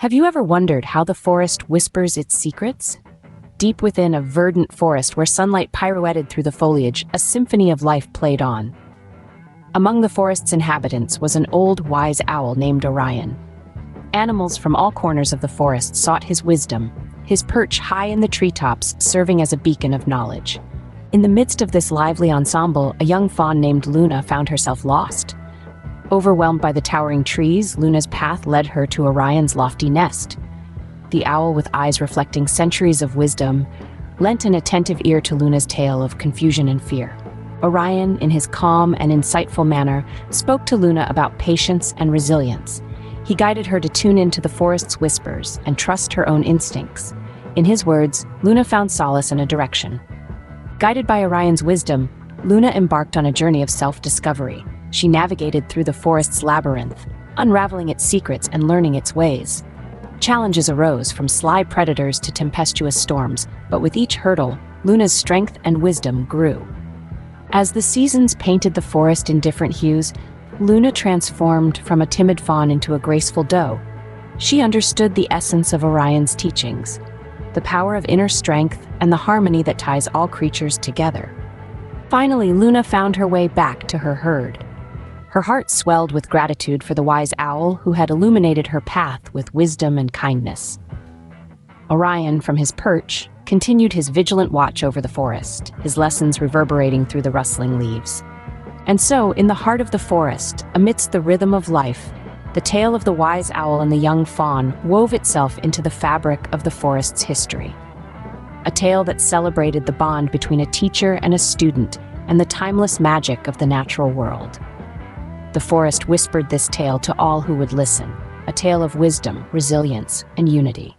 Have you ever wondered how the forest whispers its secrets? Deep within a verdant forest where sunlight pirouetted through the foliage, a symphony of life played on. Among the forest's inhabitants was an old, wise owl named Orion. Animals from all corners of the forest sought his wisdom, his perch high in the treetops serving as a beacon of knowledge. In the midst of this lively ensemble, a young fawn named Luna found herself lost. Overwhelmed by the towering trees, Luna's path led her to Orion's lofty nest. The owl, with eyes reflecting centuries of wisdom, lent an attentive ear to Luna's tale of confusion and fear. Orion, in his calm and insightful manner, spoke to Luna about patience and resilience. He guided her to tune into the forest's whispers and trust her own instincts. In his words, Luna found solace and a direction. Guided by Orion's wisdom, Luna embarked on a journey of self-discovery. She navigated through the forest's labyrinth, unraveling its secrets and learning its ways. Challenges arose, from sly predators to tempestuous storms, but with each hurdle, Luna's strength and wisdom grew. As the seasons painted the forest in different hues, Luna transformed from a timid fawn into a graceful doe. She understood the essence of Orion's teachings, the power of inner strength and the harmony that ties all creatures together. Finally, Luna found her way back to her herd. Her heart swelled with gratitude for the wise owl who had illuminated her path with wisdom and kindness. Orion, from his perch, continued his vigilant watch over the forest, his lessons reverberating through the rustling leaves. And so, in the heart of the forest, amidst the rhythm of life, the tale of the wise owl and the young fawn wove itself into the fabric of the forest's history. A tale that celebrated the bond between a teacher and a student and the timeless magic of the natural world. The forest whispered this tale to all who would listen, a tale of wisdom, resilience, and unity.